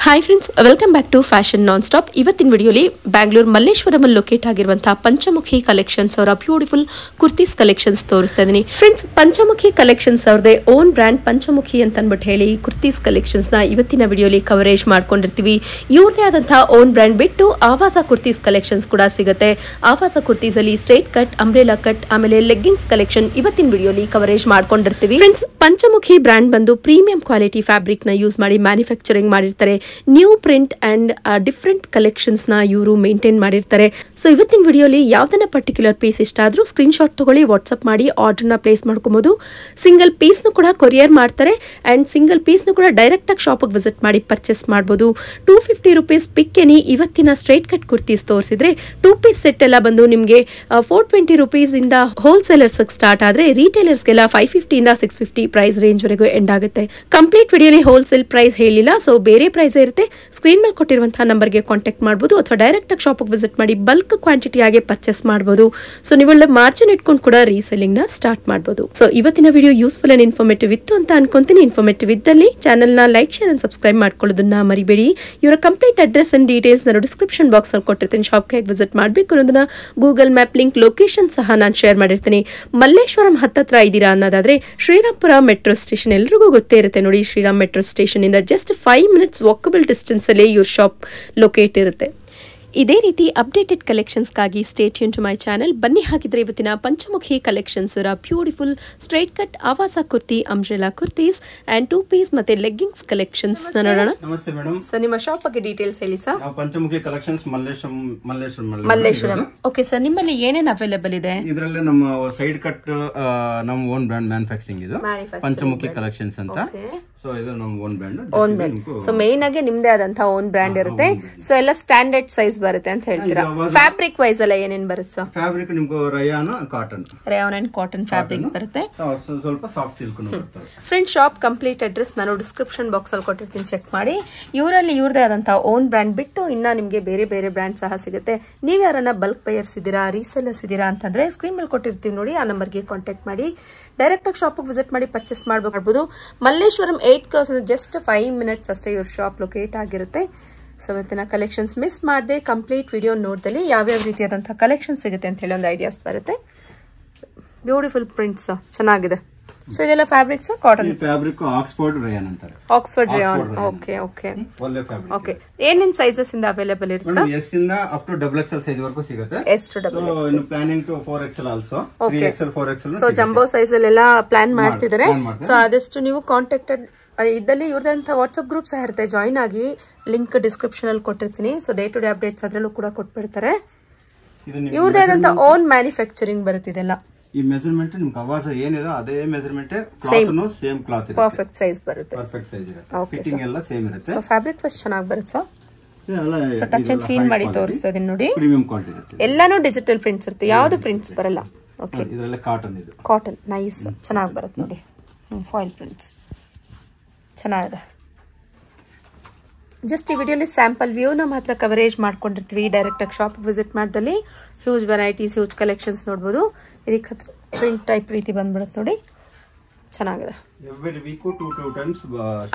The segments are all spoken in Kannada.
Hi friends, welcome back to fashion non stop. ಇವತ್ತಿನ ವಿಡಿಯೋಲಿ ಬ್ಯಾಂಗ್ಳೂರ್ ಮಲ್ಲೇಶ್ವರಂ ಲೊಕೇಟ್ ಆಗಿರುವಂತಹ ಪಂಚಮುಖಿ ಕಲೆಕ್ಷನ್ಸ್ ಅವರ ಬ್ಯೂಟಿಫುಲ್ ಕುರ್ತೀಸ್ ಕಲೆಕ್ಷನ್ಸ್ ತೋರಿಸ್ತಾ ಇದ್ದೀನಿ. ಫ್ರೆಂಡ್ಸ್, ಪಂಚಮುಖಿ ಕಲೆಕ್ಷನ್ಸ್ ಅವ್ರದೇ ಓನ್ ಬ್ರ್ಯಾಂಡ್ ಪಂಚಮುಖಿ ಅಂತ ಅಂದ್ಬಿಟ್ಟು ಹೇಳಿ ಕುರ್ತೀಸ್ ಕಲೆಕ್ಷನ್ಸ್ ನ ಇವತ್ತಿನ ವಿಡಿಯೋಲಿ ಕವರೇಜ್ ಮಾಡ್ಕೊಂಡಿರ್ತೀವಿ. ಇವ್ರದೇ ಆದಂತಹ ಓನ್ ಬ್ರ್ಯಾಂಡ್ ಬಿಟ್ಟು ಆವಾಸ ಕುರ್ತೀಸ್ ಕಲೆಕ್ಷನ್ಸ್ ಕೂಡ ಸಿಗುತ್ತೆ. ಆವಾಸ ಕುರ್ತೀಸ್ ಅಲ್ಲಿ ಸ್ಟ್ರೇಟ್ ಕಟ್, ಅಂಬ್ರೆಲಾ ಕಟ್, ಆಮೇಲೆ ಲೆಗ್ಗಿಂಗ್ಸ್ ಕಲೆಕ್ಷನ್ ಇವತ್ತಿನ ವಿಡಿಯೋಲಿ ಕವರೇಜ್ ಮಾಡ್ಕೊಂಡಿರ್ತೀವಿ. ಫ್ರೆಂಡ್ಸ್, ಪಂಚಮುಖಿ ಬ್ರ್ಯಾಂಡ್ ಬಂದು ಪ್ರೀಮಿಯಂ ಕ್ವಾಲಿಟಿ ಫ್ಯಾಬ್ರಿಕ್ ನ ಯೂಸ್ ಮಾಡಿ ಮ್ಯಾನುಫ್ಯಾಕ್ಚರಿಂಗ್ ಮಾಡಿರ್ತಾರೆ. New print and different collections ನ ಇವರು ಮೇಂಟೈನ್ ಮಾಡಿರ್ತಾರೆ. ಸೊ ಇವತ್ತಿನ ವಿಡಿಯೋಲಿ ಯಾವ್ದನ್ನ ಪರ್ಟಿಕ್ಯುಲರ್ ಪೀಸ್ ಇಷ್ಟ ಆದ್ರೂ ಸ್ಕ್ರೀನ್ ಶಾಟ್ ತಗೊಳ್ಳಿ, ವಾಟ್ಸ್ಆಪ್ ಮಾಡಿ ಆರ್ಡರ್ ನ ಪ್ಲೇಸ್ ಮಾಡ್ಕೊಬಹುದು. ಸಿಂಗಲ್ ಪೀಸ್ ನು ಕೂಡ ಕೊರಿಯರ್ ಮಾಡ್ತಾರೆ ಅಂಡ್ ಸಿಂಗಲ್ ಪೀಸ್ ನು ಕೂಡ ಡೈರೆಕ್ಟ್ ಆಗಿ ಶಾಪ್ ವಿಸಿಟ್ ಮಾಡಿ ಪರ್ಚೇಸ್ ಮಾಡಬಹುದು. 250 ರೂಪೀಸ್ ಪಿಕ್ ಎನಿ ಇವತ್ತಿನ ಸ್ಟ್ರೈಟ್ ಕಟ್ ಕುರ್ತೀಸ್ ತೋರಿಸಿದ್ರೆ 2 ಪೀಸ್ ಸೆಟ್ ಎಲ್ಲ ಬಂದು ನಿಮಗೆ 420 ರೂಪೀಸ್ ಇಂದ ಹೋಲ್ಸೇಲರ್ಸ್ ಸ್ಟಾರ್ಟ್ ಆದ್ರೆ ರಿಟೇಲರ್ಸ್ಗೆಲ್ಲ 550 ಇಂದ 650 ಪ್ರೈಸ್ ರೇಂಜ್ ವರೆಗೂ ಎಂಡ್ ಆಗುತ್ತೆ. ಕಂಪ್ಲೀಟ್ ವಿಡಿಯೋಲಿ ಹೋಲ್ಸೇಲ್ ಪ್ರೈಸ್ ಹೇಳಿಲ್ಲ, ಸೊ ಬೇರೆ ಪ್ರೈಸ್ ಇರುತ್ತೆ. ಸ್ಕ್ರೀನ್ ಮೇಲೆ ಕೊಟ್ಟಿರುವಂತಹ ನಂಬರ್ಗೆ ಕಾಂಟ್ಯಾಕ್ಟ್ ಮಾಡಬಹುದು ಅಥವಾ ಡೈರೆಕ್ಟ್ ಆಗಿ ಶಾಪ್ ವಿಸಿಟ್ ಮಾಡಿ ಬಲ್ಕ್ ಕ್ವಾಂಟಿಟಿ ಆಗಿ ಪರ್ಚೇಸ್ ಮಾಡಬಹುದು. ಸೊ ನೀವೆಲ್ಲ ಮಾರ್ಜಿನ್ ಇಟ್ಕೊಂಡು ಕೂಡ ರೀಸೆಲ್ಲಿಂಗ್ ನ ಸ್ಟಾರ್ಟ್ ಮಾಡಬಹುದು. ಸೊ ಇವತ್ತಿನ ವಿಡಿಯೋ ಯೂಸ್ಫುಲ್ ಅಂಡ್ ಇನ್ಫಾರ್ಮೇಟಿವ್ ಇತ್ತು ಅಂತ ಅನ್ಕೊಂತೀನಿ. ಇನ್ಫಾರ್ಮೇಟಿವ್ ಇದ್ದಲ್ಲಿ ಚಾನೆಲ್ ನ ಲೈಕ್, ಶೇರ್ ಅಂಡ್ ಸಬ್ಸ್ಕ್ರೈಬ್ ಮಾಡ್ಕೊಳ್ಳೋದನ್ನ ಮರಿಬೇಡಿ. ಇವರ ಕಂಪ್ಲೀಟ್ ಅಡ್ರೆಸ್ ಅಂಡ್ ಡೀಟೇಲ್ಸ್ ನಾನು ಡಿಸ್ಕ್ರಿಪ್ಷನ್ ಬಾಕ್ಸ್ ಅಲ್ಲಿ ಕೊಟ್ಟಿರ್ತೀನಿ. ಶಾಪ್ಗೆ ಹೇಗೆ ವಿಸಿಟ್ ಮಾಡಬೇಕು ಅನ್ನೋದನ್ನ ಗೂಗಲ್ ಮ್ಯಾಪ್ ಲಿಂಕ್, ಲೊಕೇಶನ್ ಸಹ ನಾನು ಶೇರ್ ಮಾಡಿರ್ತೀನಿ. ಮಲ್ಲೇಶ್ವರಂ ಹತ್ತತ್ರ ಇದ್ದೀರಾ ಅನ್ನೋದಾದ್ರೆ ಶ್ರೀರಾಮ್ಪುರ ಮೆಟ್ರೋ ಸ್ಟೇಷನ್ ಎಲ್ರಿಗೂ ಗೊತ್ತೇ ಇರುತ್ತೆ ನೋಡಿ. ಶ್ರೀರಾಮ್ ಮೆಟ್ರೋ ಸ್ಟೇಷನ್ ಇಂದ ಜಸ್ಟ್ 5 minutes ವಾಕಬಲ್ ಡಿಸ್ಟೆನ್ಸ್ ಅಲ್ಲಿ ಇವ್ರ ಶಾಪ್ ಲೊಕೇಟ್ ಇರುತ್ತೆ. ಇದೇ ರೀತಿ ಅಪ್ಡೇಟೆಡ್ ಕಲೆಕ್ಷನ್ಸ್ಗಾಗಿ stay tune to my channel. ಬನ್ನಿ ಹಾಕಿದ್ರೆ ಇವತ್ತಿನ Panchamukhi collections beautiful straight cut ಆವಾಸ kurti, umbrella kurtis and 2 piece ಮತ್ತೆ ಲೆಗ್ಗಿಂಗ್ಸ್ ಕಲೆಕ್ಷನ್ಸ್ ನೋಡೋಣ. ನಮಸ್ತೆ ಮೇಡಮ್. ಸರ್, ನಿಮ್ಮ ಶಾಪ್ ಬಗ್ಗೆ ಡೀಟೇಲ್ಸ್ ಹೇಳಿ sir. Panchamukhi collections Malleshwaram. Okay sir, ನಿಮ್ಮಲ್ಲಿ ಏನೇನು ಅವೈಲೇಬಲ್ ಇದೆ? ಇದರಲ್ಲಿ ನಮ್ಮ ಸೈಡ್ ಕಟ್ ನಮ್ಮ ಓನ್ ಬ್ರ್ಯಾಂಡ್ ಮ್ಯಾನುಫ್ಯಾಕ್ಚರಿಂಗ್ ಇದು ಪಂಚಮುಖಿ ಕಲೆಕ್ಷನ್ಸ್ ಅಂತ. ಸೊ ಇದು ನಮ್ಮ ಓನ್ ಬ್ರ್ಯಾಂಡ್. ಸೊ ಮೇನ್ ಆಗಿ ನಿಮ್ದೇ ಆದಂತಹ ಓನ್ ಬ್ರ್ಯಾಂಡ್ ಇರುತ್ತೆ. ಸೊ ಎಲ್ಲ ಸ್ಟ್ಯಾಂಡರ್ಡ್ ಸೈಜ್ ಬರುತ್ತೆ ಅಂತ ಹೇಳ್ತೀರಾ. ಫ್ಯಾಬ್ರಿಕ್ ವೈಸ್ ಎಲ್ಲ ಏನೇನ್ ಬರುತ್ತೆ ಸರ್? ಫ್ಯಾಬ್ರಿಕ್ ನಿಮ್ಗೆ ರಯಾನ್ ಅಂಡ್ ಕಾಟನ್ ಫ್ಯಾಬ್ರಿಕ್ ಬರುತ್ತೆ. ಸ್ವಲ್ಪ ಸಾಫ್ಟ್ ಸಿಲ್ಕ್ ಬರುತ್ತೆ. ಫ್ರೆಂಡ್, ಶಾಪ್ ಕಂಪ್ಲೀಟ್ ಅಡ್ರೆಸ್ ನಾನು ಡಿಸ್ಕ್ರಿಪ್ಷನ್ ಬಾಕ್ಸ್ ಅಲ್ಲಿ ಕೊಟ್ಟಿರ್ತೀನಿ, ಚೆಕ್ ಮಾಡಿ. ಇವರಲ್ಲಿ ಇವ್ರದೇ ಆದಂತಹ ಓನ್ ಬ್ರ್ಯಾಂಡ್ ಬಿಟ್ಟು ಇನ್ನ ನಿಮ್ಗೆ ಬೇರೆ ಬೇರೆ ಬ್ರ್ಯಾಂಡ್ ಸಹ ಸಿಗುತ್ತೆ. ನೀವ್ ಯಾರನ್ನ ಬಲ್ಕ್ ಬೈಯರ್ಸ್ ಇದ್ದೀರಾ, ರೀಸೇಲರ್ಸ್ ಇದ್ದೀರಾ ಅಂತಂದ್ರೆ ಸ್ಕ್ರೀನ್ ಮೇಲೆ ಕೊಟ್ಟಿರ್ತೀವಿ ನೋಡಿ, ಆ ನಂಬರ್ಗೆ ಕಾಂಟ್ಯಾಕ್ಟ್ ಮಾಡಿ ಡೈರೆಕ್ಟ್ ಆಗಿ ಶಾಪ್ ವಿಸಿಟ್ ಮಾಡಿ ಪರ್ಚೇಸ್ ಮಾಡಬಹುದು. Malleshwaram 8th cross just 5 minutes ಅಷ್ಟೇ ಇವ್ರ ಶಾಪ್ ಲೊಕೇಟ್ ಆಗಿರುತ್ತೆ. ಸೊ ಇವತ್ತಿನ ಕಲೆಕ್ಷನ್ಸ್ ಮಿಸ್ ಮಾಡದೆ ಕಂಪ್ಲೀಟ್ ವಿಡಿಯೋ ನೋಡ್ದಲ್ಲಿ ಯಾವ್ಯಾವ ರೀತಿಯಾದಂತಹ ಕಲೆಕ್ಷನ್ ಸಿಗುತ್ತೆ ಅಂತ ಹೇಳಿ ಒಂದು ಐಡಿಯಾಸ್ ಬರುತ್ತೆ. ಬ್ಯೂಟಿಫುಲ್ ಪ್ರಿಂಟ್ಸ್ ಚೆನ್ನಾಗಿದೆ. ಸೊ ಇದೆಲ್ಲ fabrics cotton fabric, Oxford rayon ಅಂತಾರೆ. Oxford rayon. ಓಕೆ ಓಕೆ ಒಳ್ಳೆ ಫ್ಯಾಬ್ರಿಕ್. ಓಕೆ, ಏನೇನ್ ಸೈಜಸ್ ಇಂದ ಅವೈಲೇಬಲ್ ಇರುತ್ತೆ ಸರ್? ಎಸ್ ಇಂದ ಅಪ್ ಟು XXL ಸೈಜ್ ವರೆಗೂ ಸಿಗುತ್ತೆ. S to XXL. So planning to 4XL also. 3XL 4XL. So jumbo size ಅಲ್ಲೆಲ್ಲ ಪ್ಲಾನ್ ಮಾಡ್ತಿದ್ದಾರೆ. ಸೊ ಆದಷ್ಟು ನೀವು ಕಾಂಟ್ಯಾಕ್ಟೆಡ್ ಇದ್ದಲ್ಲಿ ಇವ್ರದಂತ ವಾಟ್ಸ್ಆಪ್ ಗ್ರೂಪ್ ಸಹ ಇರುತ್ತೆ, ಜಾಯಿನ್ ಆಗಿ. ಲಿಂಕ್ ಡಿಸ್ಕ್ರಿಪ್ಷನ್ ಅಲ್ಲಿ ಕೊಟ್ಟಿರ್ತೀನಿ. So day to day updates ಅದ್ರಲ್ಲೂ ಕೂಡ ಕೊಟ್ಬಿಡ್ತಾರೆ. ಇವ್ರದೇ ಆದಂತ ಓನ್ ಮ್ಯಾನುಫ್ಯಾಕ್ಚರಿಂಗ್ ಬರುತ್ತಿದೆಲ್ಲ. ಈ ಮೆಜರ್ಮೆಂಟ್ ನಿಮ್ಗೆ ಆವಾಸ ಏನಿದೆ ಅದೇ ಮೆಜರ್ಮೆಂಟ್, ಕ್ಲಾತ್ನು ಸೇಮ್ ಕ್ಲಾತ್ ಇರುತ್ತೆ. ಪರ್ಫೆಕ್ಟ್ ಸೈಜ್ ಬರುತ್ತೆ. ಪರ್ಫೆಕ್ಟ್ ಸೈಜ್ ಇರುತ್ತೆ. ಫಿಟ್ಟಿಂಗ್ ಎಲ್ಲ ಸೇಮ್ ಇರುತ್ತೆ. ಸೊ ಫ್ಯಾಬ್ರಿಕ್ ಫಸ್ಟ್ ಚೆನ್ನಾಗಿ ಬರುತ್ತೆ sir. So touch and feel ಮಾಡಿ ತೋರಿಸ್ತಾ ಇದೀನಿ ನೋಡಿ. ಪ್ರೀಮಿಯಂ ಕ್ವಾಲಿಟಿ ಇರುತ್ತೆ. ಎಲ್ಲಾನು ಡಿಜಿಟಲ್ ಪ್ರಿಂಟ್ಸ್ ಇರುತ್ತೆ, ಯಾವ್ದು ಪ್ರಿಂಟ್ಸ್ ಬರಲ್ಲ. ಓಕೆ, ಇದರಲ್ಲಿ ಕಾಟನ್, ಇದು ಕಾಟನ್ ನೈಸ್ ಚೆನ್ನಾಗಿ ಬರುತ್ತೆ ನೋಡಿ. ಫಾಯಿಲ್ ಪ್ರಿಂಟ್ಸ್ ಚೆನ್ನಾಗಿದೆ. ಜಸ್ಟ್ ಈ ವಿಡಿಯೋಲಿ ಸ್ಯಾಂಪಲ್ ವ್ಯೂನ ಮಾತ್ರ ಕವರೇಜ್ ಮಾಡ್ಕೊಂಡಿರ್ತೀವಿ. ಡೈರೆಕ್ಟ್ ಆಗಿ ಶಾಪ್ ವಿಸಿಟ್ ಮಾಡಿದಲ್ಲಿ ಹ್ಯೂಜ್ ವೆರೈಟೀಸ್, ಹ್ಯೂಜ್ ಕಲೆಕ್ಷನ್ಸ್ ನೋಡ್ಬೋದು. ಇದಕ್ಕೆ ಪ್ರಿಂಟ್ ಟೈಪ್ ರೀತಿ ಬಂದ್ಬಿಡುತ್ತೆ ನೋಡಿ, ಚೆನ್ನಾಗಿದೆ. ಎವ್ರಿ ವೀಕ್ 2 times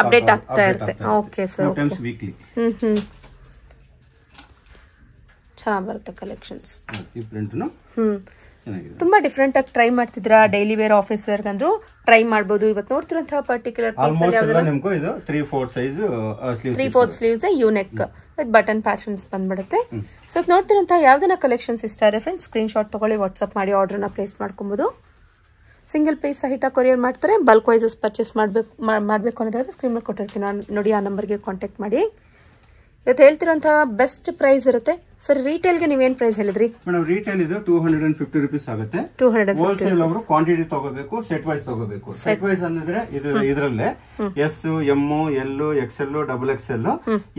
ಅಪ್ಡೇಟ್ ಆಗ್ತಾ ಇರುತ್ತೆ. Okay sir, weekly. ಚೆನ್ನಾಗಿ ಬರುತ್ತೆ ಕಲೆಕ್ಷನ್ಸ್. ಈ ಪ್ರಿಂಟ್ನು ತುಂಬಾ ಡಿಫ್ರೆಂಟ್ ಆಗಿ ಟ್ರೈ ಮಾಡ್ತಿದ್ರಾ, ಡೈಲಿ ವೇರ್, ಆಫೀಸ್ ವೇರ್ ಗಂದ್ರು ಟ್ರೈ ಮಾಡಬಹುದು. ಇವತ್ತು ನೋಡ್ತಿರೋಂತಹ ಪರ್ಟಿಕ್ಯುಲರ್ ಪೀಸ್ ಅಲ್ಲಿ ಯಾವ್ದು ನಿಮ್ಗೆ ಇದು 3/4 size 3/4 sleeves U neck with button patterns ಬಂದ್ಬಿಡುತ್ತೆ. ಸೊ ನೋಡ್ತಿರೋಂತಹ ಯಾವ್ದನ್ನ ಕಲೆಕ್ಷನ್ಸ್ ಇಷ್ಟ ಆದರೆ ಫ್ರೆಂಡ್ಸ್ ಸ್ಕ್ರೀನ್ ಶಾಟ್ ತಗೊಳ್ಳಿ, ವಾಟ್ಸ್ಆಪ್ ಮಾಡಿ ಆರ್ಡರ್ನ ಪ್ಲೇಸ್ ಮಾಡ್ಕೊಬಹುದು. ಸಿಂಗಲ್ ಪೀಸ್ ಸಹಿತ ಕೊರಿಯರ್ ಮಾಡ್ತಾರೆ. ಬಲ್ಕ್ ವೈಸಸ್ ಪರ್ಚೇಸ್ ಮಾಡಬೇಕು ಅನ್ನೋದಾದ್ರೆ ಸ್ಕ್ರೀನ್ ಮೇಲೆ ಕೊಟ್ಟಿರ್ತೀನಿ ನೋಡಿ, ಆ ನಂಬರ್ಗೆ ಕಾಂಟ್ಯಾಕ್ಟ್ ಮಾಡಿ. ಇವತ್ತು ಹೇಳ್ತಿರೋಂತಹ ಬೆಸ್ಟ್ ಪ್ರೈಸ್ ಇರುತ್ತೆ ಸರ್. ರಿಟೇಲ್ಗೆ ನೀವೇನ್ ಪ್ರೈಸ್ ಹೇಳಿದ್ರಿ ಮೇಡಮ್? ರಿಟೇಲ್ ಇದು 250 ರೂಪೀಸ್ ಆಗುತ್ತೆ. ಹೋಲ್ಸೇಲ್ ಅವರು ಕ್ವಾಂಟಿಟಿ ತಗೋಬೇಕು, ಸೆಟ್ ವೈಸ್ ತಗೋಬೇಕು. ಸೆಟ್ ವೈಸ್ ಅಂದ್ರೆ ಇದರಲ್ಲೇ S, M, L, XL, XXL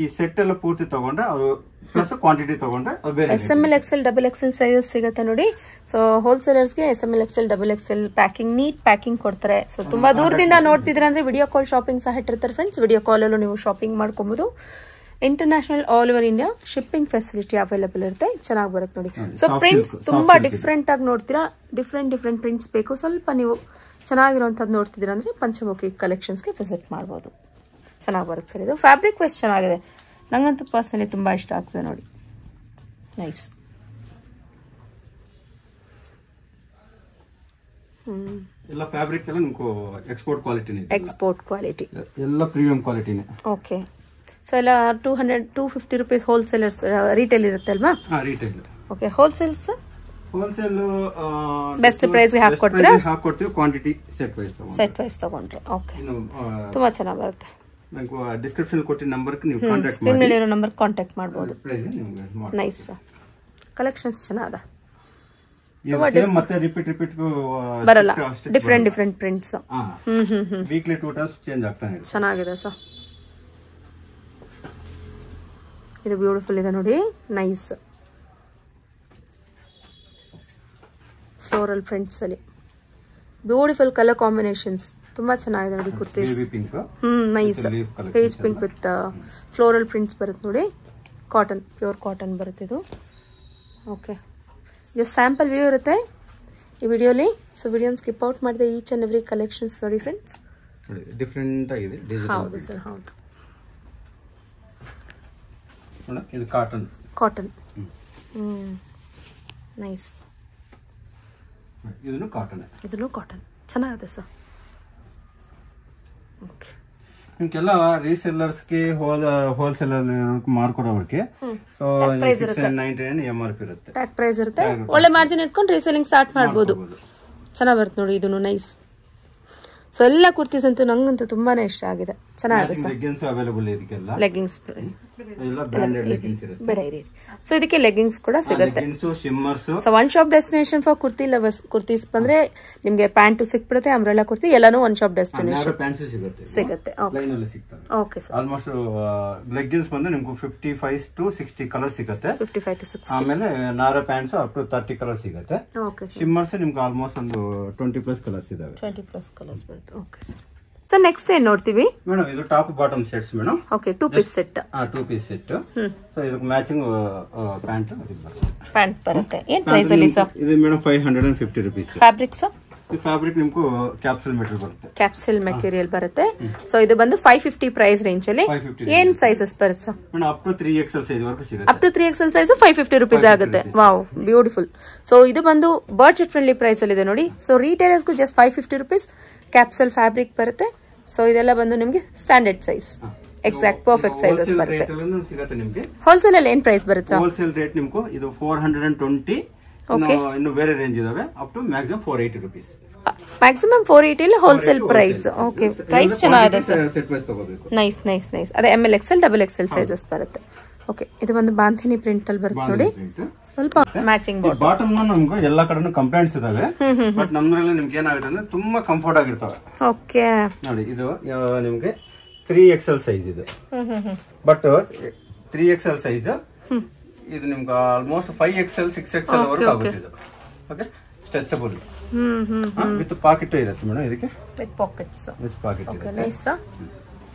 ಈ ಸೆಟ್ ಎಲ್ಲ ಪೂರ್ತಿ ತಗೊಂಡ್ರೆ ಅದು ಪ್ಲಸ್ ಕ್ವಾಂಟಿಟಿ ತಗೊಂಡ್ರೆ SML, XL, XXL ಸೈಜಸ್ ಸಿಗುತ್ತೆ ನೋಡಿ. ಸೊ ಹೋಲ್ಸೇಲರ್ಸ್ಗೆ SML, XL, XXL packing, neat packing ಕೊಡ್ತಾರೆ. ಸೊ ತುಂಬಾ ದೂರದಿಂದ ನೋಡ್ತಿದ್ರೆ ಅಂದ್ರೆ ವಿಡಿಯೋ ಕಾಲ್ ಶಾಪಿಂಗ್ ಸಹ ಇಟ್ಟಿರ್ತಾರೆ ಫ್ರೆಂಡ್ಸ್. ವಿಡಿಯೋ ಕಾಲ್ ಅಲ್ಲೂ ನೀವು ಶಾಪಿಂಗ್ ಮಾಡ್ಕೊಬಹುದು. International all over India shipping facility available ಇರುತ್ತೆ. ಚೆನ್ನಾಗಿ ಬರುತ್ತೆ ನೋಡಿ. ಸೊ ಪ್ರಿಂಟ್ಸ್ ತುಂಬಾ ಡಿಫ್ರೆಂಟ್ ಆಗಿ ನೋಡ್ತೀರಾ, ಡಿಫ್ರೆಂಟ್ ಪ್ರಿಂಟ್ಸ್ ಬೇಕು. ಸ್ವಲ್ಪ ನೀವು ಚೆನ್ನಾಗಿರುವಂತದ್ದು ನೋಡ್ತಿದ್ದೀರಾ ಅಂದ್ರೆ ಪಂಚಮುಖಿ ಕಲೆಕ್ಷನ್ಸ್ಗೆ ವಿಸಿಟ್ ಮಾಡಬಹುದು. ಚೆನ್ನಾಗಿ ಬರುತ್ತೆ ಸರ್. ಇದು ಫ್ಯಾಬ್ರಿಕ್ ವೈಸ್ ಚೆನ್ನಾಗಿದೆ, ನಂಗಂತೂ ಪರ್ಸ್ನಲಿ ತುಂಬ ಇಷ್ಟ ಆಗ್ತದೆ ನೋಡಿ. ನೈಸ್. ಎಲ್ಲ ಫ್ಯಾಬ್ರಿಕ್ ಎಲ್ಲ ನಿಮ್ಗೆ ಎಕ್ಸ್ಪೋರ್ಟ್ ಕ್ವಾಲಿಟಿನೇ, ಎಕ್ಸ್ಪೋರ್ಟ್ ಕ್ವಾಲಿಟಿ ಎಲ್ಲ ಪ್ರೀಮಿಯಂ ಕ್ವಾಲಿಟಿನೇ. ಓಕೆ. ಸೊ ಎಲ್ಲ 200-250 ರೂಪೀಸ್ ಹೋಲ್ಸೇಲರ್ಸ್ ರಿಟೇಲ್ ಇರುತ್ತೆ ಅಲ್ವಾ? Retail. Okay. Wholesales wholesale best ಪ್ರೈಸ್ಗೆ ಹಾಕೊಡ್ತೀರಾ? ಹಾಕೊಡ್ತೀವಿ, ಕ್ವಾಂಟಿಟಿ ಸೆಟ್ ವೈಸ್ ತಗೊಂಡ್ರೆ. ಓಕೆ, ತುಂಬ ಚೆನ್ನಾಗಿ ಬರುತ್ತೆ. ಡಿಸ್ಕ್ರಿಪ್ಷನ್ ಕೊಟ್ಟಿರೋ ನಂಬರ್ಗೆ ನೀವು ಕಾಂಟ್ಯಾಕ್ಟ್ ಸ್ಕ್ರೀನ್ ಮೇಲೆ ಇರೋ ನಂಬರ್ ಕಾಂಟ್ಯಾಕ್ಟ್ ಮಾಡ್ಬೋದು. ನೈಸ್ ಕಲೆಕ್ಷನ್ಸ್ ಚೆನ್ನಾದ, ಮತ್ತೆ ರಿಪೀಟ್ ಬರಲ್ಲ, different prints. Weekly 2 times change ಆಗ್ತಾನೆ. ಚೆನ್ನಾಗಿದೆ ಸರ್. ಇದು ಬ್ಯೂಟಿಫುಲ್ ಇದೆ ನೋಡಿ. ನೈಸ್ ಫ್ಲೋರಲ್ ಪ್ರಿಂಟ್ಸ್ ಅಲ್ಲಿ ಬ್ಯೂಟಿಫುಲ್ ಕಲರ್ ಕಾಂಬಿನೇಷನ್ಸ್ ತುಂಬಾ ಚೆನ್ನಾಗಿದೆ ನೋಡಿ kurtis. Nice page pink with floral prints ಬರುತ್ತೆ ನೋಡಿ. ಕಾಟನ್, ಪ್ಯೂರ್ ಕಾಟನ್ ಬರುತ್ತೆ ಇದು. ಓಕೆ, ಜಸ್ಟ್ ಸ್ಯಾಂಪಲ್ ವ್ಯೂ ಇರುತ್ತೆ ಈ ವಿಡಿಯೋಲಿ. ಸೊ ವಿಡಿಯೋನ ಸ್ಕಿಪ್ ಔಟ್ ಮಾಡಿದೆ. ಈಚ್ ಅಂಡ್ ಎವ್ರಿ ಕಲೆಕ್ಷನ್ಸ್ ನೋಡಿ ಫ್ರೆಂಡ್ಸ್, ಡಿಫರೆಂಟ್ ಆಗಿದೆ. ಹೌದು ಸರ್, ಹೌದು. ಇದು ಕಾಟನ್. ನೈಸ್. ಇದನ್ನು ಕಾಟನ್ ಚೆನ್ನಾಗಿದೆ ಸರ್. ಓಕೆ. ನಿಮ್ಗೆಲ್ಲ ರೀಸೆಲ್ಲರ್ಸ್ಗೆ ಹೋಲ್ಸೇಲ್ ಮಾಡ್ಕೊಡೋರಿಗೆ ಸೊ 699 MRP ಇರುತ್ತೆ. ಟ್ಯಾಗ್ ಪ್ರೈಸ್ ಇರುತ್ತೆ. ಒಳ್ಳೆ ಮಾರ್ಜಿನ್ ಇಟ್ಕೊಂಡು ರೀಸೆಲ್ಲಿಂಗ್ ಸ್ಟಾರ್ಟ್ ಮಾಡ್ಬೋದು. ಚೆನ್ನಾಗಿ ಬರುತ್ತೆ ನೋಡಿ ಇದನ್ನು. ನೈಸ್. ಸೊ ಎಲ್ಲ ಕುರ್ತೀಸ್ ಅಂತೂ ನಂಗಂತೂ ತುಂಬಾನೇ ಇಷ್ಟ ಆಗಿದೆ. ಚೆನ್ನಾಗಿದೆ ಸರ್. ಲೆಗ್ಗಿನ್ಸ್ ಅವೈಲೇಬಲ್ ಇದಕ್ಕೆಲ್ಲ. ಲೆಗ್ಗಿನ್ಸ್ ಎಲ್ಲ ಬ್ರಾಂಡೆಡ್ ಲೆಗ್ಗಿನ್ಸ್ ಇರುತ್ತೆ. ಬೇಡ ಇರಿ. ಸೊ ಇದಕ್ಕೆ ಲೆಗ್ಗಿನ್ಸ್ ಕೂಡ ಸಿಗುತ್ತೆ. Shimmers. So one shop destination for kurti lovers. Kurtis ಬಂದ್ರೆ ನಿಮ್ಗೆ ಪ್ಯಾಂಟು ಸಿಕ್ಬಿಡುತ್ತೆ, ಅಂಬ್ರೆಲಾ ಕುರ್ತಿ ಎಲ್ಲಾನು ಒನ್ ಶಾಪ್ ಡೆಸ್ಟಿನೇಷನ್ ಸಿಗುತ್ತೆ. Okay sir. ಆಲ್ಮೋಸ್ಟ್ ಲೆಗ್ಗಿನ್ಸ್ ಬಂದ್ರೆ ನಿಮ್ಗೆ 55 to 60 ಕಲರ್ ಸಿಗುತ್ತೆ. 55 to 60. ಆಮೇಲೆ ನಾರಾ ಪ್ಯಾಂಟ್ಸ್ ಅಪ್ ಟು 30 ಕಲರ್ ಸಿಗುತ್ತೆ. Okay sir. ಶಿಮ್ಮರ್ಸ್ ನಿಮ್ಗೆ ಆಲ್ಮೋಸ್ಟ್ ಒಂದು 20+ ಕಲರ್ಸ್ ಇದಾವೆ. 20+ ಕಲರ್ಸ್ ಬರುತ್ತೆ. Okay sir. ಸರ್ ನೆಕ್ಸ್ಟ್ ಏನ್ ನೋಡ್ತೀವಿ ಮೇಡಮ್? ಇದು top bottom sets madam. Okay, 2 piece set. 2 piece set. So ಇದಕ್ಕೆ ಮ್ಯಾಚಿಂಗ್ ಪ್ಯಾಂಟ್ ಬರುತ್ತೆ. ಏನ್ ಪ್ರೈಸ್ ಅಲ್ಲಿ ಸರ್? ಇದು ಮೇಡಮ್ 550 ರೂಪೀಸ್. Fabric sir? ಈ ಫ್ಯಾಬ್ರಿಕ್ ನಿಮ್ಗೆ ಕ್ಯಾಪ್ಸೂಲ್ ಮೆಟೀರಿಯಲ್ ಬರುತ್ತೆ. ಕ್ಯಾಪ್ಸೂಲ್ ಮೆಟೀರಿಯಲ್ ಬರುತ್ತೆ. ಸೊ ಇದು ಬಂದು 550 ಪ್ರೈಸ್ ರೇಂಜ್ ಅಲ್ಲಿ. ಏನ್ ಸೈಜಸ್ ಬರುತ್ತೆ sir? Madam up to 3XL size ವರೆಗೂ ಸಿಗುತ್ತೆ. Up to 3XL size 550 rupees ಆಗುತ್ತೆ. Wow, beautiful. ಸೊ ಇದು ಬಂದು ಬಡ್ಜೆಟ್ ಫ್ರೆಂಡ್ಲಿ ಪ್ರೈಸ್ ಅಲ್ಲಿ ಇದೆ ನೋಡಿ. ಸೊ ರಿಟೇಲರ್ಸ್ಗೂ ಜಸ್ಟ್ 550 ರೂಪೀಸ್. ಕ್ಯಾಪ್ಸೂಲ್ ಫ್ಯಾಬ್ರಿಕ್ ಬರುತ್ತೆ. ಸೊ ಇದೆಲ್ಲ ಬಂದು ನಿಮ್ಗೆ standard size, exact perfect sizes ಬರುತ್ತೆ. ಹೋಲ್ಸೇಲ್ ಅಲ್ಲಿ ಏನ್ ಪ್ರೈಸ್ ಬರುತ್ತೆ? ಹೋಲ್ಸೇಲ್ ರೇಟ್ ನಿಮ್ಗೆ ಇದು 420. ಇನ್ನು ಬೇರೆ ರೇಂಜ್ ಇದಾವೆ. Up to maximum 480 rupees. Maximum 480 ಅಲ್ಲಿ ಹೋಲ್ಸೇಲ್ ಪ್ರೈಸ್. ಓಕೆ, ಪ್ರೈಸ್ ಚೆನ್ನಾಗಿದೆ ಸರ್. Nice nice nice. ಅದೇ ML XL XXL ಸೈಜಸ್ ಬರುತ್ತೆ. ಓಕೆ, ಇದು ಒಂದು ಬಾಂಧಿನಿ ಪ್ರಿಂಟ್ ಅಲ್ಲಿ ಬರುತ್ತೆ ನೋಡಿ. ಸ್ವಲ್ಪ ಮ್ಯಾಚಿಂಗ್ ಬಾಟಮ್ ನಮ್ಗೆ ಎಲ್ಲಾ ಕಡೆನೂ ಕಂಪ್ಲೇಂಟ್ಸ್ ಇದಾವೆ. ಬಟ್ ನಮ್ದ್ರಲ್ಲಿ ನಿಮ್ಗೆ ಏನಾಗುತ್ತೆ ಅಂದ್ರೆ ತುಂಬಾ ಕಂಫರ್ಟ್ ಆಗಿರ್ತವೆ. ಓಕೆ ನೋಡಿ, ಇದು ನಿಮ್ಗೆ 3XL ಸೈಜ್ ಇದೆ. ಬಟ್ 3XL ಸೈಜ್ ಇದು ನಿಮ್ಗೆ ಆಲ್ಮೋಸ್ಟ್ 5XL 6XL ವರೆಗೂ ಆಗುತ್ತೆ ಇದು. ಓಕೆ, ಸ್ಟ್ರೆಚಬಲ್ ವಿತ್ ಪಾಕೆಟ್ ಇರುತ್ತೆ ಮೇಡಮ್. ಇದಕ್ಕೆ with pockets. With packet okay, nice.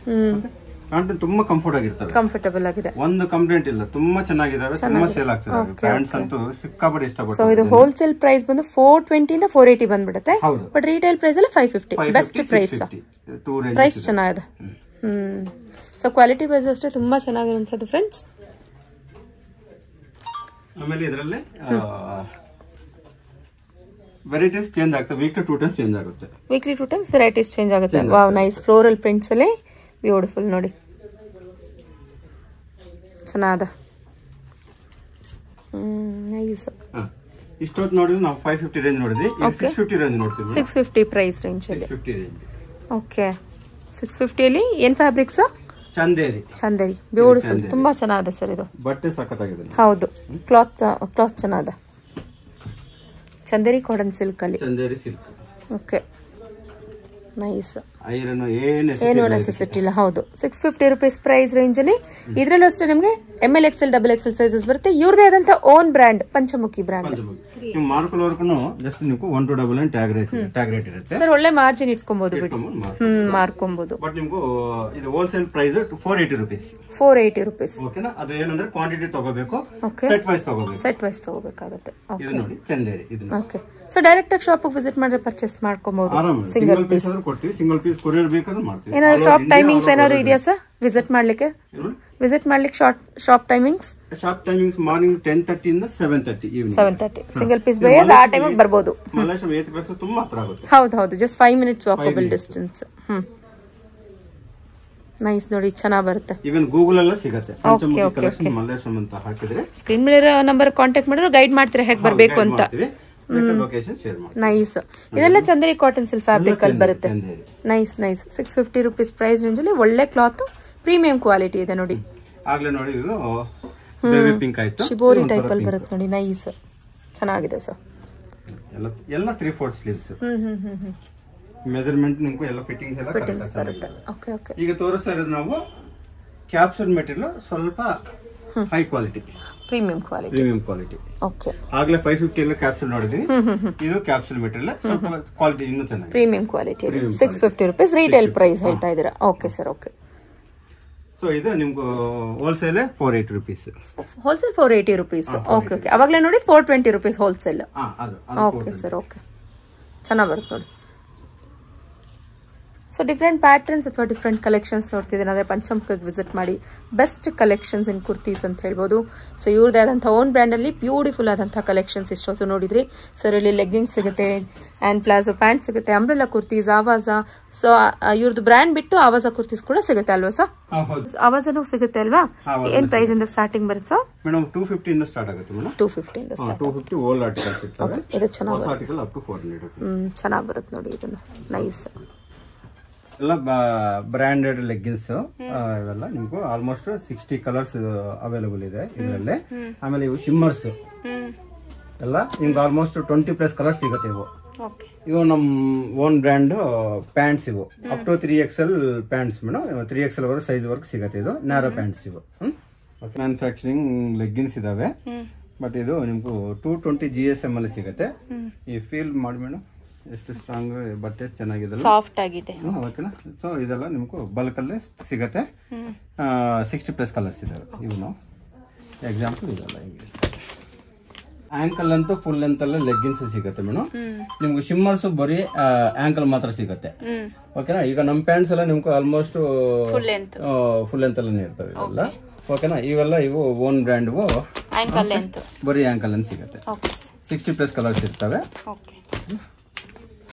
Pant ತುಂಬಾ ಕಂಫರ್ಟ್ ಆಗಿರ್ತವೆ, ಕಂಫರ್ಟಬಲ್ ಆಗಿದೆ. ಒಂದು ಕಂಪ್ಲೇಂಟ್ ಇಲ್ಲ. ತುಂಬಾ ಚೆನ್ನಾಗಿದಾವೆ, ತುಂಬಾ ಸೇಲ್ ಆಗ್ತದೆ. ಪ್ಯಾಂಟ್ಸ್ ಅಂತೂ ಸಿಕ್ಕಾಪಟ್ಟೆ ಇಷ್ಟಪಡ್ತಾರೆ. ಸೊ ಇದು ಹೋಲ್ಸೇಲ್ ಪ್ರೈಸ್ ಬಂದು 420 ಇಂದ 480 ಬಂದ್ಬಿಡುತ್ತೆ. ಬಟ್ ರಿಟೇಲ್ ಪ್ರೈಸ್ ಅಲ್ಲಿ 550 ಬೆಸ್ಟ್ ಪ್ರೈಸ್. ಪ್ರೈಸ್ ಚೆನ್ನಾಗಿದೆ. ಸೊ ಕ್ವಾಲಿಟಿ ವೈಸ್ ಅಷ್ಟೇ ತುಂಬಾ ಚೆನ್ನಾಗಿರುವಂತದ್ದು ಫ್ರೆಂಡ್ಸ್. ಆಮೇಲೆ ಇದರಲ್ಲಿ ವೆರೈಟೀಸ್ ಚೇಂಜ್ ಆಗ್ತವೆ. ವೀಕ್ಲಿ 2 ಟೈಮ್ಸ್ ಚೇಂಜ್ ಆಗುತ್ತೆ. ವೀಕ್ಲಿ 2 ಟೈಮ್ಸ್ ವೆರೈಟೀಸ್ ಚೇಂಜ್ ಆಗುತ್ತೆ. Wow, nice. ಫ್ಲೋರಲ್ ಪ್ರಿಂಟ್ಸ್ ಅಲ್ಲಿ ಬ್ಯೂಟಿಫುಲ್ ನೋಡಿ, ಚೆನ್ನಾದ. ನೈಸ್. ಇಷ್ಟೊತ್ತು ನೋಡಿದ್ರೆ ನಾವು 550 ರೇಂಜ್ ನೋಡಿದ್ವಿ. 650 ರೇಂಜ್ ನೋಡ್ತೀವಿ. 650 ಪ್ರೈಸ್ ರೇಂಜ್ ಅಲ್ಲಿ. 650 ರೇಂಜ್. ಓಕೆ, 650 ಅಲ್ಲಿ ಏನ್ ಫ್ಯಾಬ್ರಿಕ್ಸ್? ಚಂದೇರಿ. ಚಂದೇರಿ, ಬ್ಯೂಟಿಫುಲ್. ತುಂಬಾ ಚೆನ್ನಾಗಿದೆ ಸರ್ ಇದು. ಬಟ್ಟೆ ಸಖತ್ತಾಗಿದೆ. ಹೌದು, ಕ್ಲಾತ್ ಚೆನ್ನಾದ. ಚಂದೇರಿ ಕಾಟನ್ ಸಿಲ್ಕ್ ಅಲ್ಲಿ. Chanderi silk. Okay, nice. Iron ಏನು ನೆಸೆಸಿಟಿ ಇಲ್ಲ. ಹೌದು, 650 ರೂಪೀಸ್ ಪ್ರೈಸ್ ರೇಂಜ್ ಅಲ್ಲಿ. ಇದ್ರಲ್ಲೂ ಅಷ್ಟೇ ನಿಮಗೆ ML XL XXL ಸೈಜಸ್ ಬರುತ್ತೆ. ಇವ್ರದೇ ಆದಂತ ಓನ್ ಬ್ರ್ಯಾಂಡ್ ಪಂಚಮುಖಿ ಬ್ರ್ಯಾಂಡ್. ಮಾರ್ಕೊಳ್ಳೋರ್ಗು ಜಸ್ಟ್ ನೀವು 1299 ಟ್ಯಾಗ್ ರೇಟ್ ಇರುತ್ತೆ ಸರ್. ಒಳ್ಳೆ ಮಾರ್ಜಿನ್ ಇಟ್ಕೊಬಹುದು ಬಿಡಿ, ಮಾರ್ಕೊಬಹುದು. ಬಟ್ ನಿಮ್ಗೂ ಇದು ಹೋಲ್ಸೇಲ್ ಪ್ರೈಸ್ 480 ರೂಪೀಸ್. 480 ರೂಪೀಸ್. ಓಕೆನಾ? ಅದು ಏನಂದ್ರೆ ಕ್ವಾಂಟಿಟಿ ತಗೋಬೇಕು, ಸೆಟ್ ವೈಸ್ ತಗೋಬೇಕು. ಸೆಟ್ ವೈಸ್ ತಗೋಬೇಕಾಗುತ್ತೆ. ಇದು ನೋಡಿ ಚಂದೇರಿ. ಇದು ಓಕೆ. ಸೊ ಡೈರೆಕ್ಟ್ ಆಗಿ ಶಾಪ್ ವಿಸಿಟ್ ಮಾಡಿದ್ರೆ ಪರ್ಚೇಸ್ ಮಾಡ್ಕೊಬಹುದು. ಸಿಂಗಲ್ ಪೀಸ್ ಕೊಡ್ತೀವಿ. ಸಿಂಗಲ್ ಪೀಸ್ ಕೊರಿಯರ್ ಬೇಕಾದ್ರೆ ಮಾಡ್ತೀವಿ. ಏನಾದ್ರು ಶಾಪ್ ಟೈಮಿಂಗ್ಸ್ ಏನಾದ್ರು ಇದೆಯಾ ಸರ್ ವಿಸಿಟ್ ಮಾಡ್ಲಿಕ್ಕೆ? ಶಾಪ್ ಟೈಮಿಂಗ್ಸ್ ಮಾರ್ನಿಂಗ್ 10:30 ಇಂದ 7:30 ಈವ್ನಿಂಗ್ 7:30 ಸಿಂಗಲ್ ಪೀಸ್ ಬೇಸ್ ಆ ಟೈಮಿಗೆ ಬರ್ಬೋದು. ಮಲ್ಲೇಶ್ವರಂ 8th ಕ್ರಾಸ್ ತುಂಬಾ ಹತ್ರ ಆಗುತ್ತೆ. ಹೌದು just 5 minutes walkable distance. Nice ನೋಡಿ ಚೆನ್ನಾಗಿ ಬರುತ್ತೆ. ಈವನ್ ಗೂಗಲ್ ಎಲ್ಲ ಸಿಗುತ್ತೆ ಪಂಚಮುಖಿ ಕಲೆಕ್ಷನ್ ಮಲ್ಲೇಶ್ವರಂ ಅಂತ ಹಾಕಿದ್ರೆ ಸ್ಕ್ರೀನ್ ಮೇಲೆ ನಂಬರ್ ಕಾಂಟ್ಯಾಕ್ಟ್ ಮಾಡಿದ್ರೆ ಗೈಡ್ ಮಾಡ್ತೀರಾ ಹೇಗೆ ಬರಬೇಕು ಅಂತ. ಲೊಕೇಶನ್ ಶೇರ್ ಮಾಡಿ. ನೈಸ್. ಇದೆಲ್ಲ ಚಂದೇರಿ ಕಾಟನ್ ಸಿಲ್ಕ್ ಫ್ಯಾಬ್ರಿಕ್ ಅಲ್ಲಿ ಬರುತ್ತೆ. ನೈಸ್ 650 rupees ಪ್ರೈಸ್ ರೇಂಜ್ ಅಲ್ಲಿ ಒಳ್ಳೆ ಕ್ಲಾತ್ ಪ್ರೀಮಿಯಂ ಕ್ವಾಲಿಟಿ ಇದೆ ನೋಡಿ. ಆಗ್ಲೇ ನೋಡಿ ಇದು ಬೇಬಿ ಪಿಂಕ್ ಆಯ್ತು, ಶಿಬೋರಿ ಟೈಪ್ ಅಲ್ಲಿ ಬರುತ್ತೆ ನೋಡಿ. ನೈಸ್ ಚೆನ್ನಾಗಿದೆ ಸರ್. ಎಲ್ಲ 3/4 ಸ್ಲೀವ್ಸ್. ಮೆಜರ್ಮೆಂಟ್ ನಿಮ್ಗೆ ಎಲ್ಲ ಫಿಟ್ಟಿಂಗ್ಸ್ ಎಲ್ಲ ಫಿಟ್ಟಿಂಗ್ಸ್ ಬರುತ್ತೆ. ಓಕೆ ಈಗ ತೋರಿಸ್ತಾ ಇರೋದು ನಾವು ಕ್ಯಾಪ್ಸೂಲ್ ಮೆಟೀರಿಯಲ್, ಸ್ವಲ್ಪ high quality premium quality. Okay ಆಗ್ಲೇ 550 ಎಲ್ಲ ಕ್ಯಾಪ್ಸೂಲ್ ನೋಡಿದ್ವಿ. ಇದು ಕ್ಯಾಪ್ಸೂಲ್ ಮೆಟೀರಿಯಲ್, ಸ್ವಲ್ಪ ಕ್ವಾಲಿಟಿ ಇನ್ನೂ ಚೆನ್ನಾಗಿದೆ. Premium quality 650 rupees retail price ಹೇಳ್ತಾ ಇದ್ದೀರಾ. Okay sir. ಓಕೆ ಸೊ ಇದು ನಿಮ್ಗೆ wholesale 480 rupees. Wholesale 480 rupees. Okay ಅವಾಗಲೇ ನೋಡಿ 420 rupees ಹೋಲ್ಸೇಲ್. Okay sir. ಓಕೆ ಚೆನ್ನಾಗಿ ಬರುತ್ತೆ ನೋಡಿ. ಸೊ ಡಿಫ್ರೆಂಟ್ ಪ್ಯಾಟರ್ನ್ಸ್ ಅಥವಾ ಡಿಫ್ರೆಂಟ್ ಕಲೆಕ್ಷನ್ಸ್ ನೋಡ್ತಿದ್ದೀನಿ. ಅಂದರೆ ಪಂಚಮುಖಿಗೆ ವಿಸಿಟ್ ಮಾಡಿ ಬೆಸ್ಟ್ ಕಲೆಕ್ಷನ್ಸ್ ಇನ್ ಕುರ್ತೀಸ್ ಅಂತ ಹೇಳ್ಬೋದು. ಸೊ ಇವ್ರದ್ದೇ ಆದಂಥ ಓನ್ ಬ್ರ್ಯಾಂಡಲ್ಲಿ ಬ್ಯೂಟಿಫುಲ್ ಆದಂಥ ಕಲೆಕ್ಷನ್ಸ್ ಇಷ್ಟೊತ್ತು ನೋಡಿದ್ರಿ. ಸರ್ ಇಲ್ಲಿ ಲೆಗ್ಗಿಂಗ್ಸ್ ಸಿಗುತ್ತೆ, ಆ್ಯಂಡ್ ಪ್ಲಾಜೋ ಪ್ಯಾಂಟ್ ಸಿಗುತ್ತೆ, ಅಂಬ್ರೆಲಾ ಕುರ್ತೀಸ್, ಆವಾಜ. ಸೊ ಇವ್ರದ್ದು ಬ್ರ್ಯಾಂಡ್ ಬಿಟ್ಟು ಆವಾಜ ಕುರ್ತೀಸ್ ಕೂಡ ಸಿಗುತ್ತೆ ಅಲ್ವಾ ಸರ್? ಆವಾಜನೂ ಸಿಗುತ್ತೆ ಅಲ್ವಾ? ಏನ್ ಪ್ರೈಸ್ ಇಂದ ಸ್ಟಾರ್ಟಿಂಗ್ ಬರುತ್ತೆ ಸರ್? ಮೇಡಮ್ 250 ಇಂದ ಸ್ಟಾರ್ಟ್ ಆಗುತ್ತೆ ಮೇಡಮ್. 250 ಇಂದ ಸ್ಟಾರ್ಟ್. 250 ಓಲ್ಡ್ ಆರ್ಟಿಕಲ್ಸ್ ಇರ್ತವೆ. ಇದು ಚೆನ್ನಾಗಿ ಆರ್ಟಿಕಲ್ ಅಪ್ ಟು 400. ಚೆನ್ನಾಗಿ ಬರುತ್ತೆ ನೋಡಿ. ಇದನ್ನು ನೈಸ್. ಎಲ್ಲ ಬ್ರಾಂಡೆಡ್ ಲೆಗ್ಗಿನ್ಸ್ ಇವೆಲ್ಲ ನಿಮ್ಗೂ ಆಲ್ಮೋಸ್ಟ್ 60 ಕಲರ್ಸ್ ಅವೈಲೇಬಲ್ ಇದೆ ಇದರಲ್ಲಿ. ಆಮೇಲೆ ಇವು ಶಿಮ್ಮರ್ಸ್ ಎಲ್ಲ ನಿಮ್ಗೆ ಆಲ್ಮೋಸ್ಟ್ 20+ ಕಲರ್ಸ್ ಸಿಗುತ್ತೆ. ಇವು ನಮ್ ಓನ್ ಬ್ರ್ಯಾಂಡ್ ಪ್ಯಾಂಟ್ಸ್. ಇವು up to 3XL pants madam. 3XL ವರೆಗೂ ಸೈಜ್ ವರ್ಕ್ ಸಿಗುತ್ತೆ. ಇದು ನ್ಯಾರೋ ಪ್ಯಾಂಟ್ಸ್. ಇವು ಮ್ಯಾನುಫ್ಯಾಕ್ಚರಿಂಗ್ ಲೆಗ್ಗಿನ್ಸ್ ಇದಾವೆ. ಬಟ್ ಇದು ನಿಮ್ಗೂ 220 GSM ಅಲ್ಲಿ ಸಿಗುತ್ತೆ. ಈ ಫೀಲ್ ಮಾಡಿ ಮೇಡಮ್ ಎಷ್ಟು ಸ್ಟ್ರಾಂಗ್ ಬಟ್ಟೆ, ಚೆನ್ನಾಗಿದೆ, ಸಾಫ್ಟ್ ಆಗಿದೆ. ಓಕೆನಾ? ಸೊ ಇದೆಲ್ಲ ನಿಮ್ಗೂ ಬಲ್ಕ್ ಅಲ್ಲೇ ಸಿಗುತ್ತೆ. 60+ ಕಲರ್ಸ್ ಇದಾವೆ. ಇವು ಎಕ್ಸಾಂಪಲ್ ಇದೆಲ್ಲ ಹಿಂಗೆ. ಆಂಕಲ್ ಅಂತೂ ಫುಲ್ ಲೆಂತ್ ಅಲ್ಲೇ ಲೆಗ್ಗಿನ್ಸ್ ಸಿಗುತ್ತೆ ಮೇಡಮ್. ನಿಮ್ಗೆ ಶಿಮ್ಮರ್ಸ್ ಬರೀ ಆಂಕಲ್ ಮಾತ್ರ ಸಿಗುತ್ತೆ. ಓಕೆನಾ? ಈಗ ನಮ್ ಪ್ಯಾಂಟ್ಸ್ ಎಲ್ಲ ನಿಮ್ಗೆ ಆಲ್ಮೋಸ್ಟ್ ಫುಲ್ ಲೆಂತ್ ಅಲ್ಲೇ ಇರ್ತವೆ ಇವೆಲ್ಲ. ಓಕೆನಾ? ಇವೆಲ್ಲ ಇವು ಓನ್ ಬ್ರ್ಯಾಂಡ್ ಬರೀ ಆಂಕಲ್ ಲೆಂತ್ ಸಿಗುತ್ತೆ. 60+ ಕಲರ್ಸ್ ಇರ್ತವೆ.